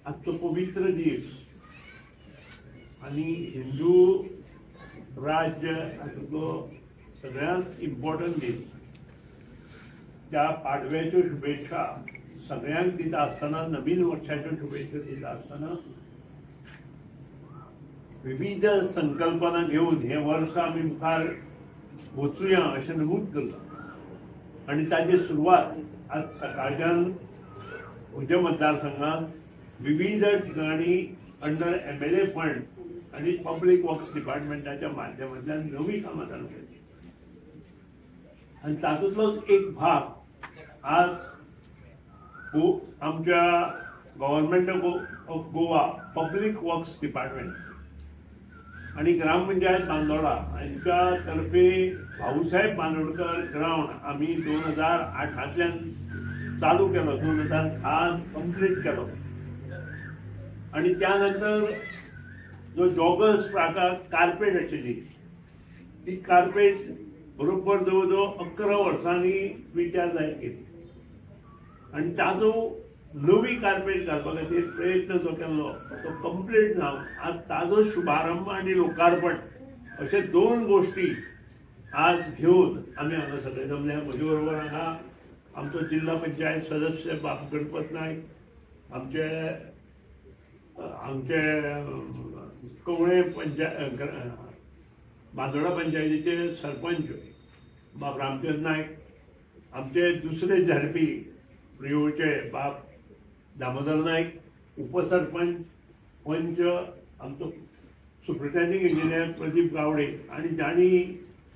आजचो पवित्र दीस आणि हिंदू राज्य हातूंतलो सगळ्यांत इम्पॉर्टंट दीस. त्या पाडव्याच्यो शुभेच्छा सगळ्यांक दिता आसतना, नवीन वर्षाच्यो शुभेच्छा दिता आसतना विविध संकल्पना घेऊन हे वर्ष आमी मुखार वचुया अशें नमूद केलां. आनी ताची सुरवात आज सकाळच्यान म्हज्या मतदारसंघात विविध ठिकाणी अंडर MLA फंड आणि पब्लिक वर्क्स डिपार्टमेंटाच्या माध्यमांतल्यान नवी कामां चालू केली. आणि तातूंतलोच एक भाग आज आमच्या government of Goa public works department आणि ग्रामपंचायत बांदोडा हांच्या तर्फे भाऊसाहेब बांदोडकर ग्राउंड आम्ही 2008 चालू केलो, 2010 कंप्लीट केलो. आणि त्यानंतर जो जॉगर्स प्राकाक कार्पेट आशिल्ली ती कार्पेट बरोबर जवळ जवळ 11 वर्सांनी विचार जायत गेली. आणि ताजो नवी कार्पेट घालपा खातीर प्रयत्न जो केल्लो तो कंप्लीट जावन आज ताजो शुभारंभ आणि लोकार्पण अशे दोन गोष्टी आज घेऊन आम्ही हांगा सगळे जमल्या. म्हजे बरोबर हांगा आमचो जिल्हा पंचायत सदस्य बाब गणपत नायक, आमचे कवळे बांदोडा पंचायतीचे सरपंच बाब रामचंद्र नायक, आमचे दुसरे झडपी प्रियोचे बाब दामोदर नायक, उपसरपंच पंच आमचो सुप्रिटेंडिंग इंजिनियर प्रदीप गावडे, आणि ज्यांनी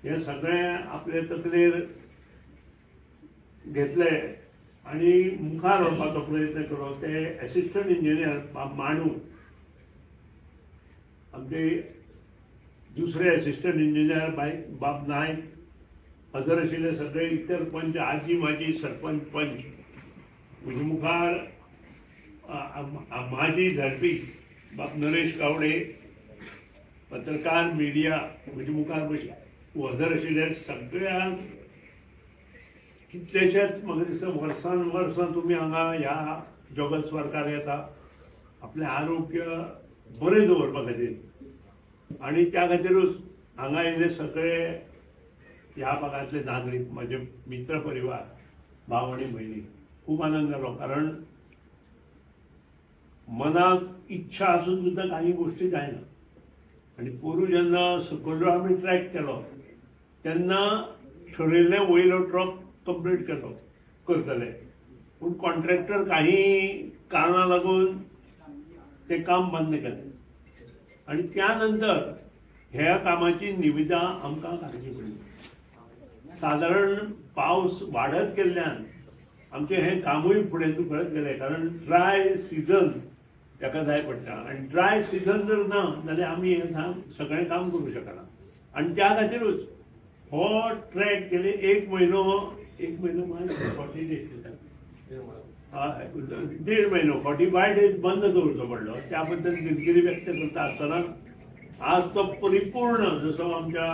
हे सगळे आपले तकलेर घेतले आणि मुखार व्हरपाचो प्रयत्न केलो ते असिस्टंट इंजिनियर बाब माणू, आमचे दुसरे असिस्टंट इंजिनियर बाब नायक, हजर आशिल्ले सगळे इतर पंच, आजी माजी सरपंच पंच, म्हजे मुखार माजी झडपी बाब नरेश गावडे, पत्रकार मिडिया म्हजे मुखार हजर आशिल्ले सगळ्यांक कितलेशेच म्हाका दिसता वर्सान वर्सां तुमी हांगा ह्या जॉगर्स वर्कार येता आपलें आरोग्य बरें दवरपा खातीर. आणि त्या खातीरूच हांगा येयले सगळे ह्या भागांतले नागरीक, म्हजे मित्र परिवार, भाव आनी भयणी, खूब आनंद जालो. कारण मनाक इच्छा आसून सुद्दां काही गोष्टी जायना. आणि पोरू जेन्ना सकयलो आमी ट्रॅक केलो तेन्ना ठरयल्ले वयलो ट्रक कंप्लीट करतले, पूण कॉन्ट्रॅक्टर काही कारणां लागून ते काम बंद केलें. आणि त्यानंतर ह्या कामाची निविदा आमकां काडची पडली. सादारण पावस वाडत गेल्ल्यान आमचें हें कामूय फुडें धुकळत गेलें. कारण ड्राय सिजन ताका जाय पडटा, आनी ड्राय सिजन जर ना जाल्यार आमी हें सगळें काम करूं शकना. आनी त्या खातीरूच हो ट्रॅक गेले एक म्हयनो 40 days 45 days बंद दवरचो पडलो. त्या बद्दल दिलगिरी व्यक्त करता आसतना आज तो परिपूर्ण, जसो आमच्या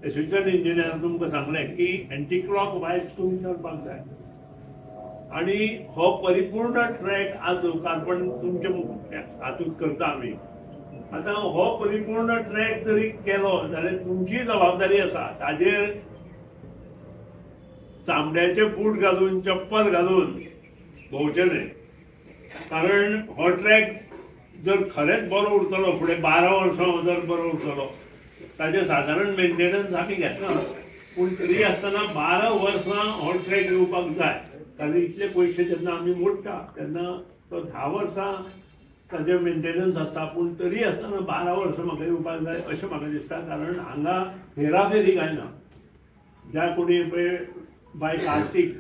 असिस्टंट इंजिनियर तुमकां सांगलें की एंटी क्लॉक वायज तुमी चलपाक जाय. आणि हो परिपूर्ण ट्रॅक आज लोकार्पण तुमच्या हातूंत करता आमी. आता हो परिपूर्ण ट्रॅक जरी केलो जाल्यार तुमची जबाबदारी आसा ताजेर चामड्याचे बूट घालून, चप्पल घालून भोंवचें न्हय. कारण हो ट्रॅक जर खरेंच बरो उरतलो, फुडें 12 वर्सां जर बरो उरतलो, ताजें सादारण मेंटेनन्स आमी घेतना, पूण तरी आसतना 12 वर्सां हो ट्रॅक येवपाक जाय. कारण इतले पयशे जेन्ना आमी मोडटा तेन्ना तो 10 वर्सां ताजें मेंटेनन्स आसता, पूण तरी आसतना 12 वर्सां म्हाका येवपाक जाय अशें म्हाका दिसता. कारण हांगा हेराफेरी कांय ना. ज्या कोणी पळय बाय कार्तिक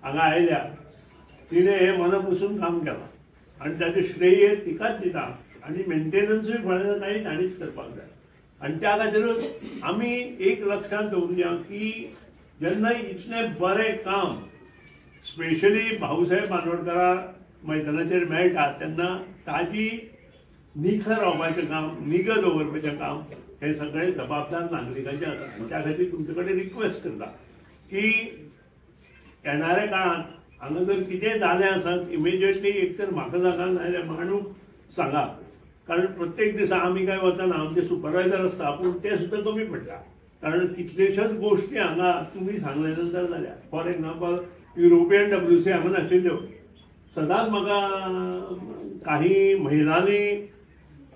हांगा आयल्या तिणें हें मनपसून काम केलां आनी ताजें श्रेय तिकाच दिता. आनी मेंटेनन्सूय फळें जाय ताणीच करपाक जाय. आनी त्या खातीरूच आमी एक लक्षांत दवरुया की जेन्ना इतलें बरें काम स्पेशली भाऊसाहेब बांदोडकरा मैदानाचेर मेळटा तेन्ना ताजी निखर रावपाचें काम, निगा दवरपाचें काम हे सगळे जबाबदार नागरिकांचे आसा. त्या खातीर तुमचे कडेन रिक्वेस्ट करता की येणाऱ्या काळात हांगा जर कितेंय जालें आसत इमिजिएटली एक तर म्हाका सांगा नाजाल्यार मांडूक सांगा. कारण प्रत्येक दिसा आमी काय वतना आमचे सुपरवायझर आसता पूण ते सुद्दां कमी पडटा. कारण कितलेश्योच गोश्टी हांगा तुमी सांगले नंतर जाल्या. फॉर एग्जाम्पल युरोपियन WC हांगा नाशिल्ल्यो. सदांच म्हाका काही महिलांनी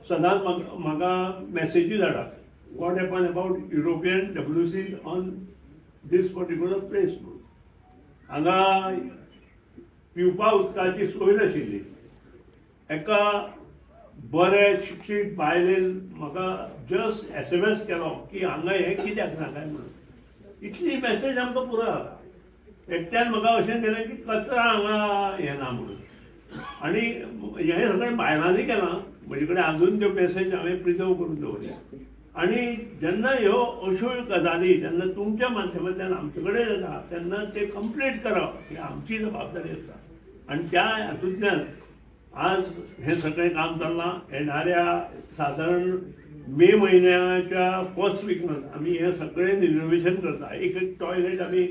सदांच म्हाका मेसेजी धाडा what happen about European WC on this particular place. हांगा पिवपा उदकाची सोय नाशिल्ली. एका बरे शिक्षीत बायलेन म्हाका जस्ट SMS केलो की हांगा हें कित्याक ना काय म्हणून. इतली मेसेज आमकां पुरो जाता. एकट्यान म्हाका अशें केलें की कचरा हांगा हें ना म्हणून. आनी हें सगळें बायलांनी केलां. म्हजे कडेन आजून त्यो मेसेज हांवें प्रिजर्व करून दवरल्या. आनी जेन्ना ह्यो अश्यो गजाली जेन्ना तुमच्या माध्यमांतल्यान आमचे कडेन येता तेन्ना ते कंप्लीट करप ही आमची जबाबदारी आसा. आनी त्या हातूंतल्यान आज हे सगळें काम चल्लां. येणाऱ्या सादारण मे म्हयन्याच्या फर्स्ट वीकन आमी हें सगळें रिनोवेशन करता. एक टॉयलेट आमी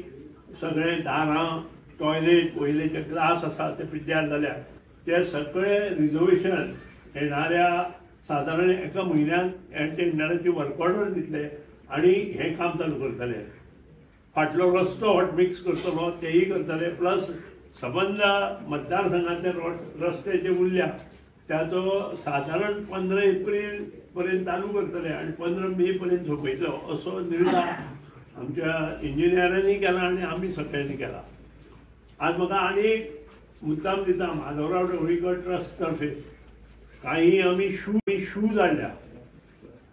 सगळे दारां टॉयलेट वयले जे ग्लास आसा ते पिड्ड्यार जाल्यात ते सगळे रिनोवेशन येणाऱ्या सादारण एका म्हयन्यात टेंडराची वर्क ऑर्डर दितले आनी हें काम चालू करतले. फाटलो रस्तो हॉट मिक्स करतलो तेही करतले. प्लस संबंद मतदारसंघातले रस्ते जे उरल्या त्याचो सादारण 15 एप्रिल पर्यंत चालू करतले आनी 15 मे पर्यंत सोंपयतलो असो निर्णय आमच्या इंजिनियरांनी केला आनी आमी सगळ्यांनी केला. आज म्हाका आनी मुद्दाम दिता माधवराव ढवळीकर ट्रस्ट तर्फे काही आमी शूज हाडल्या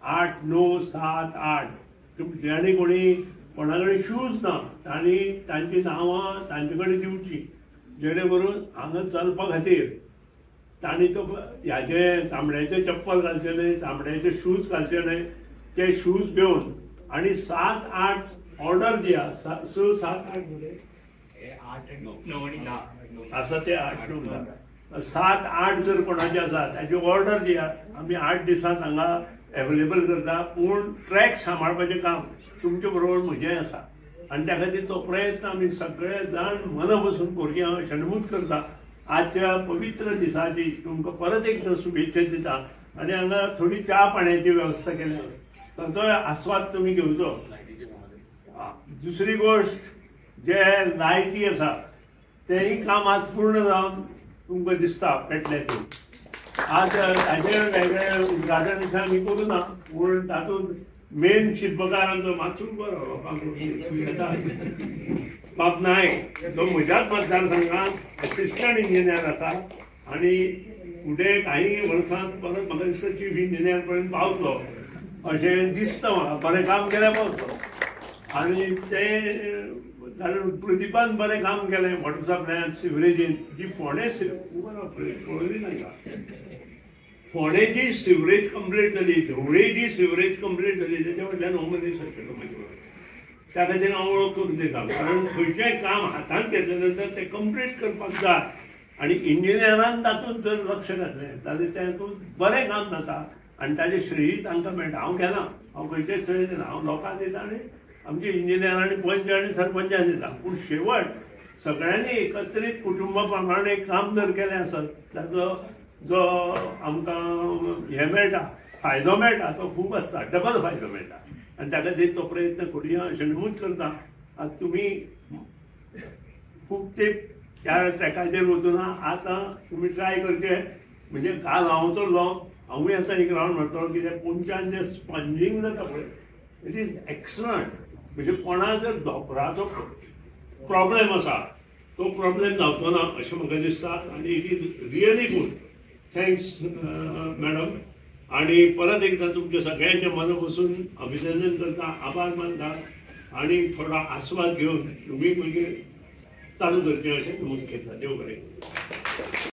8, 9, 7, 8 ज्याने कोणी कोणा कडेन शूज ना तांणी तांची नांवां तांचे कडेन दिवची जेणे करून हांगा चलपा खातीर तांणी तो ह्याचे चामड्याचे चप्पल घालचे न्हय चामड्याचे शूज घालचे न्हय. ते शूज घेवन आनी 7, 8 ऑर्डर दिया. 6, 7, 8 आसा ते 8, 9, 7, 8 जर कोणाचे आसा ताची ऑर्डर दियात. आमी 8 दिसांत हांगा एवेलेबल करता. पूण ट्रॅक सांबाळपाचें काम तुमचे बरोबर म्हजें आसा आनी त्या खातीर तो प्रयत्न आमी सगळे जाण मन बसून करची हांव शणमूत करता. आजच्या पवित्र दिसाची तुमकां परत एकदां शुभेच्छा दिता. आनी हांगा थोडी च्या पाण्याची वेवस्था केल्या ताचो आस्वाद तुमी घेवचो. दुसरी गोश्ट जे लायटी आसा तेंय काम आज पूर्ण जावन तुमकां दिसता पेटल्याची. आज ताचे वेगळे उद्घाटन अशें आमी करूना पूण तातूंत मेन शिल्पकार आमचो मातसूर बरो बाब नायक तो म्हज्याच मतदारसंघात असिस्टंट इंजिनियर आसा आनी फुडें काही वर्सांत परत म्हाका दिसता चीफ इंजिनियर पर्यंत पावतलो अशें दिसता म्हाका. बरें काम केलें पावतलो आनी ते प्रदीपान बरें काम केलें वॉटर सप्लायान सिवरेजीन जी फोंडे पळयली नाका फोंडेची सिवरेज कंप्लीट जाली धवळेची सिवरेज कंप्लीट जाली तेच्या फाटल्यान हो मनीस आशिल्लो म्हाजे बरोबर. त्या खातीर हांव वळख करून दिता. कारण खंयचेंय काम हातांत घेतले नंतर ते कंप्लीट करपाक जाय आनी इंजिनियरान तातूंत जर लक्ष घातलें जाल्यार तातूंत बरें काम जाता आनी ताजें श्रेय तांकां मेळटा. हांव घेना हांव खंयचेंच श्रेय दिना. हांव लोकांक दिता आनी आमचे इंजिनियरांनी पंच आनी सरपंचाक दिता. पूण शेवट सगळ्यांनी एकत्रीत कुटुंबा प्रमाणे काम जर केलें आसत ताचो जो आमकां हें मेळटा फायदो मेळटा तो खूब आसता. डबल फायदो मेळटा आनी त्या खातीर तो प्रयत्न करुया अशें नमूद करता. आतां तुमी खूब ते त्या ट्रॅकाचेर वचूना. आतां तुमी ट्राय करचे म्हणजे काल हांव चल्लो हांवूय आतां एक रावंड मारतलो कित्याक पोंच्यान जें स्पंजींग जाता पळय इट इज एक्सलंट. म्हणजे कोणा जर धोपराचो प्रॉब्लेम आसा तो प्रॉब्लेम जावचो ना अशें म्हाका दिसता आनी it is really good. Thanks madam. आणि परत एकदा तुमच्या सगळ्यांचे मन बसून अभिनंदन करता आभार मानता आणि थोडा आस्वाद घेऊन तुम्ही मागीर चालू करचे अशें नमूद केला. देव बरें.